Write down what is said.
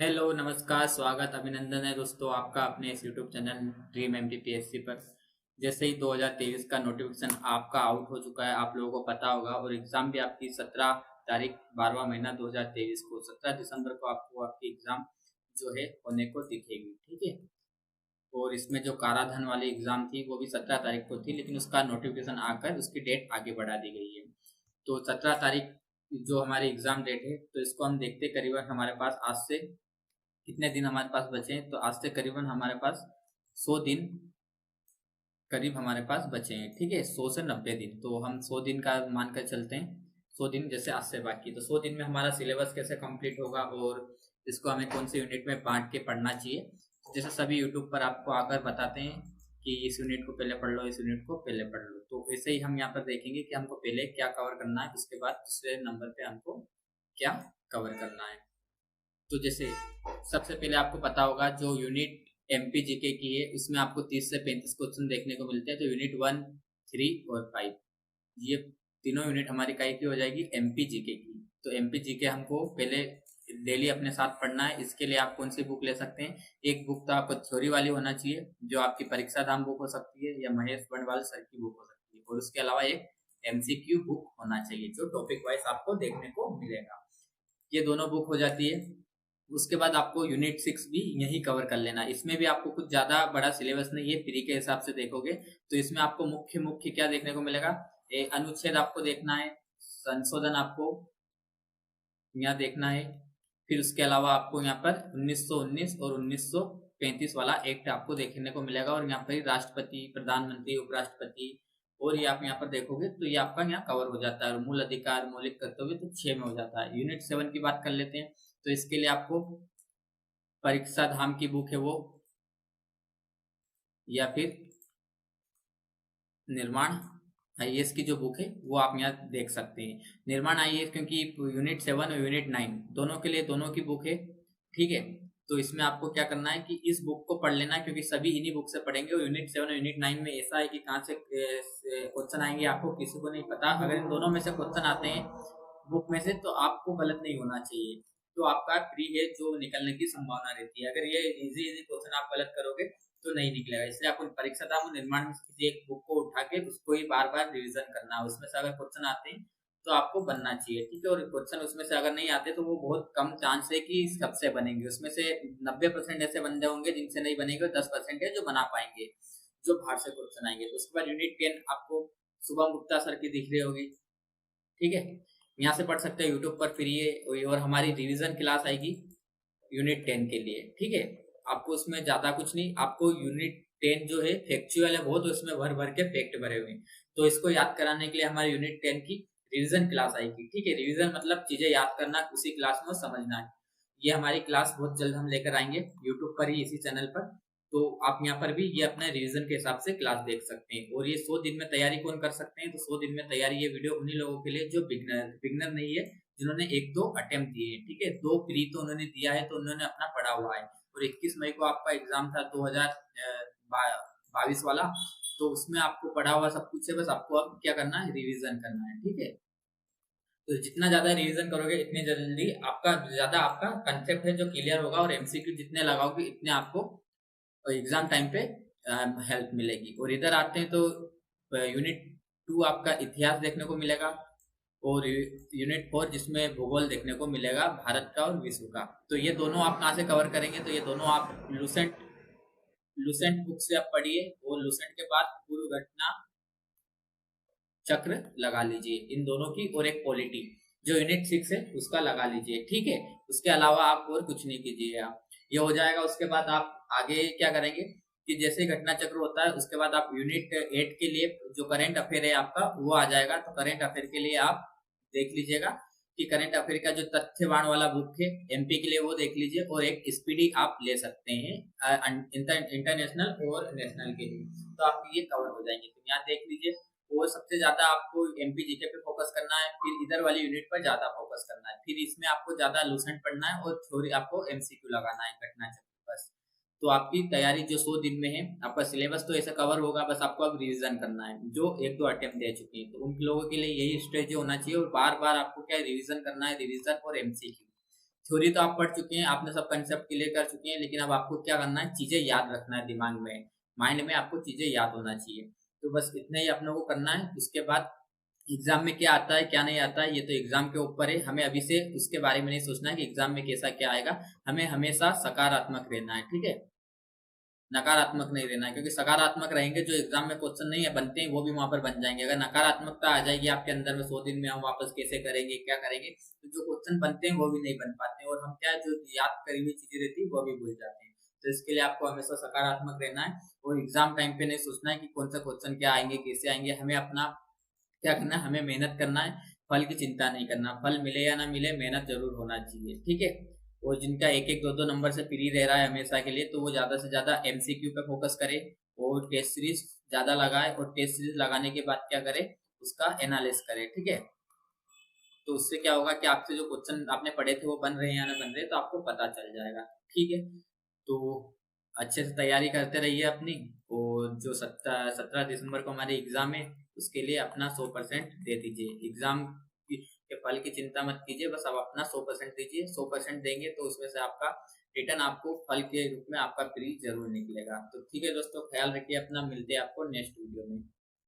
Hello नमस्कार स्वागत अभिनंदन है दोस्तों आपका अपने इस यूट्यूब चैनल ड्रीम एमपीपीएससी पर। जैसे ही 2023 का नोटिफिकेशन आपका आउट हो चुका है, आप लोगों को पता होगा, और एग्जाम भी आपकी 17 तारीख 12वां महीना 2023 को 17 दिसंबर को आपको आपकी एग्जाम जो है होने को दिखेगी। ठीक है, और इसमें जो काराधन वाली एग्जाम थी वो भी 17 तारीख को थी, लेकिन उसका नोटिफिकेशन आकर उसकी डेट आगे बढ़ा दी गई है। तो 17 तारीख जो हमारी एग्जाम डेट है, तो इसको हम देखते करीबन हमारे पास आज से कितने दिन हमारे पास बचे हैं। तो आज से करीबन हमारे पास 100 दिन करीब हमारे पास बचे हैं। ठीक है, 100 से 90 दिन, तो हम 100 दिन का मानकर चलते हैं। 100 दिन जैसे आज से बाकी, तो 100 दिन में हमारा सिलेबस कैसे कंप्लीट होगा और इसको हमें कौन से यूनिट में बांट के पढ़ना चाहिए। जैसे सभी यूट्यूब पर आपको आकर बताते हैं कि इस यूनिट को पहले पढ़ लो, इस यूनिट को पहले पढ़ लो, तो वैसे ही हम यहाँ पर देखेंगे कि हमको पहले क्या कवर करना है, उसके बाद दूसरे नंबर पे हमको क्या कवर करना है। तो जैसे सबसे पहले आपको पता होगा जो यूनिट एमपीजीके की है, उसमें आपको 30 से 35 क्वेश्चन देखने को मिलते हैं। तो यूनिट 1, 3 और 5, ये तीनों यूनिट हमारी काय की हो जाएगी, एमपीजीके की। तो एमपीजीके हमको पहले डेली अपने साथ पढ़ना है। इसके लिए आप कौन सी बुक ले सकते हैं? एक बुक तो आपको थ्योरी वाली होना चाहिए, जो आपकी परीक्षा धाम बुक हो सकती है या महेश बंडवाल सर की बुक हो सकती है, और उसके अलावा एक एमसीक्यू बुक होना चाहिए जो टॉपिक वाइज आपको देखने को मिलेगा। ये दोनों बुक हो जाती है। उसके बाद आपको यूनिट 6 भी यही कवर कर लेना। इसमें भी आपको कुछ ज्यादा बड़ा सिलेबस नहीं है, फ्री के हिसाब से देखोगे तो इसमें आपको मुख्य मुख्य क्या देखने को मिलेगा? अनुच्छेद आपको देखना है, संशोधन आपको यहाँ देखना है, फिर उसके अलावा आपको यहाँ पर 1919 और 1935 वाला एक्ट आपको देखने को मिलेगा, और यहाँ पर राष्ट्रपति, प्रधानमंत्री, उपराष्ट्रपति, और ये आप यहाँ पर देखोगे तो ये आपका यहाँ कवर हो जाता है। और मूल अधिकार, मौलिक कर्तव्य तो 6 में हो जाता है। यूनिट 7 की बात कर लेते हैं। तो इसके लिए आपको परीक्षा धाम की बुक है वो, या फिर निर्माण आईएएस की जो बुक है वो आप यहाँ देख सकते हैं। निर्माण आईएएस, क्योंकि यूनिट 7 और यूनिट 9 दोनों के लिए दोनों की बुक है। ठीक है, तो इसमें आपको क्या करना है कि इस बुक को पढ़ लेना है, क्योंकि सभी इन्हीं बुक से पढ़ेंगे। और यूनिट 7 और यूनिट 9 में ऐसा है कि कहाँ से क्वेश्चन आएंगे आपको किसी को नहीं पता। अगर इन दोनों में से क्वेश्चन आते हैं बुक में से, तो आपको गलत नहीं होना चाहिए, तो आपका फ्री है जो निकलने की संभावना रहती है। अगर ये इजी इजी क्वेश्चन आप गलत करोगे तो नहीं निकलेगा। इसलिए आपको परीक्षा धाम निर्माण में किसी एक बुक को उठा के उसको ही बार बार रिविजन करना है। उसमें से अगर क्वेश्चन आते हैं तो आपको बनना चाहिए। ठीक है, और क्वेश्चन उसमें से अगर नहीं आते तो वो बहुत कम चांस है कि सबसे बनेंगे। उसमें से 90% ऐसे बंदे होंगे जिनसे नहीं बनेंगे, 10% है जो बना पाएंगे, जो बाहर से क्वेश्चन आएंगे। तो उसके बाद यूनिट 10 आपको शुभम गुप्ता सर की दिख रही होगी। ठीक है, यहाँ से पढ़ सकते हैं, यूट्यूब पर फ्री है। और हमारी रिवीजन क्लास आएगी यूनिट 10 के लिए। ठीक है, आपको उसमें ज्यादा कुछ नहीं, आपको यूनिट 10 जो है फैक्चुअल है बहुत, उसमें भर भर के फैक्ट भरे हुए हैं। तो इसको याद कराने के लिए हमारे यूनिट 10 की रिवीजन क्लास आएगी। ठीक है, रिवीजन मतलब चीजें याद करना, उसी क्लास में समझना है। ये हमारी क्लास बहुत जल्द हम लेकर आएंगे यूट्यूब पर ही, इसी चैनल पर। तो आप यहाँ पर भी ये अपने रिवीजन के हिसाब से क्लास देख सकते हैं। और ये 100 दिन में तैयारी कौन कर सकते हैं? तो 100 दिन में तैयारी ये वीडियो उन्हीं लोगों के लिए जो बिगनर नहीं है, जिन्होंने 1-2 अटेम्प्ट दिए हैं। ठीक है, 2 प्री तो उन्होंने दिया है, तो उन्होंने अपना पढ़ा हुआ है। और 21 मई को आपका एग्जाम था 2022 वाला, तो उसमें आपको पढ़ा हुआ सब कुछ है, बस आपको अब क्या करना है? रिवीजन करना है। ठीक है, तो जितना ज्यादा रिवीजन करोगे इतनी जल्दी आपका ज्यादा आपका कंसेप्ट है जो क्लियर होगा, और एमसीक्यू जितने लगाओगे इतने आपको एग्जाम टाइम पे हेल्प मिलेगी। और इधर आते हैं तो यूनिट 2 आपका इतिहास देखने को मिलेगा, और यूनिट 4 जिसमें भूगोल देखने को मिलेगा भारत का और विश्व का। तो ये दोनों आप कहाँ से कवर करेंगे? तो ये दोनों आप लुसेंट लुसेंट बुक से आप पढ़िए, और लुसेंट के बाद पूर्व घटना चक्र लगा लीजिए इन दोनों की, और एक पॉलिटी जो यूनिट 6 है उसका लगा लीजिए। ठीक है, उसके अलावा आप और कुछ नहीं कीजिएगा, ये हो जाएगा। उसके बाद आप आगे क्या करेंगे कि जैसे घटना चक्र होता है उसके बाद आप यूनिट 8 के लिए जो करंट अफेयर है आपका वो आ जाएगा। तो करंट अफेयर के लिए आप देख लीजिएगा कि करंट अफेयर का जो तथ्यवान वाला बुक है एमपी के लिए वो देख लीजिए, और एक स्पीडी आप ले सकते हैं इंटरनेशनल और नेशनल के लिए, तो आपके ये कवर हो जाएंगे। तो यहाँ देख लीजिए, वो सबसे ज्यादा आपको एमपी जीके पे फोकस करना है, फिर इधर वाली यूनिट पर ज्यादा फोकस करना है, फिर इसमें आपको ज्यादा लूसेंट पढ़ना है, और थ्योरी आपको एमसीक्यू लगाना है घटना चक्र बस। तो आपकी तैयारी जो 100 दिन में है, आपका सिलेबस तो ऐसा कवर होगा, बस आपको अब रिवीजन करना है। जो 1-2 अटेम्प्ट दे चुके हैं तो उन लोगों के लिए यही स्ट्रेटेजी होना चाहिए, और बार बार आपको क्या रिवीजन करना है, रिवीजन और एमसीक्यू। थ्योरी तो आप पढ़ चुके हैं, आपने सब कंसेप्ट क्लियर कर चुके हैं, लेकिन अब आपको क्या करना है, चीजें याद रखना है दिमाग में, माइंड में आपको चीजें याद होना चाहिए। तो बस इतना ही अपने को करना है। उसके बाद एग्जाम में क्या आता है क्या नहीं आता है, ये तो एग्जाम के ऊपर है, हमें अभी से उसके बारे में नहीं सोचना है कि एग्जाम में कैसा क्या आएगा। हमें हमेशा सकारात्मक रहना है, ठीक है, नकारात्मक नहीं रहना है, क्योंकि सकारात्मक रहेंगे जो एग्जाम में क्वेश्चन नहीं है बनते हैं वो भी वहां पर बन जाएंगे। अगर नकारात्मकता आ जाएगी आपके अंदर में 100 दिन में हम वापस कैसे करेंगे क्या करेंगे, तो जो क्वेश्चन बनते हैं वो भी नहीं बन पाते हैं, और हम क्या जो याद करी हुई चीजें रहती है वो भी भूल जाते हैं। तो इसके लिए आपको हमेशा सकारात्मक रहना है, और एग्जाम टाइम पे नहीं सोचना है कि कौन सा क्वेश्चन क्या आएंगे कैसे आएंगे। हमें अपना क्या करना है, हमें मेहनत करना है, फल की चिंता नहीं करना, फल मिले या ना मिले मेहनत जरूर होना चाहिए, ठीक है। और जिनका एक एक दो दो नंबर से फ्री रह रहा है हमेशा के लिए, तो वो ज्यादा से ज्यादा एमसीक्यू पे फोकस करे और टेस्ट सीरीज ज्यादा लगाए, और टेस्ट सीरीज लगाने के बाद क्या करे, उसका एनालिसिस करे, ठीक है। तो उससे क्या होगा कि आपसे जो क्वेश्चन आपने पढ़े थे वो बन रहे हैं या ना बन रहे, तो आपको पता चल जाएगा, ठीक है। तो अच्छे से तैयारी करते रहिए अपनी, और जो 17 दिसंबर को हमारे एग्जाम है उसके लिए अपना 100% दे दीजिए। एग्जाम के फल की चिंता मत कीजिए, बस आप अपना 100% दीजिए। 100% देंगे तो उसमें से आपका रिटर्न आपको फल के रूप में आपका फ्री जरूर निकलेगा। तो ठीक है दोस्तों, ख्याल रखिए अपना, मिलते हैं आपको नेक्स्ट वीडियो में।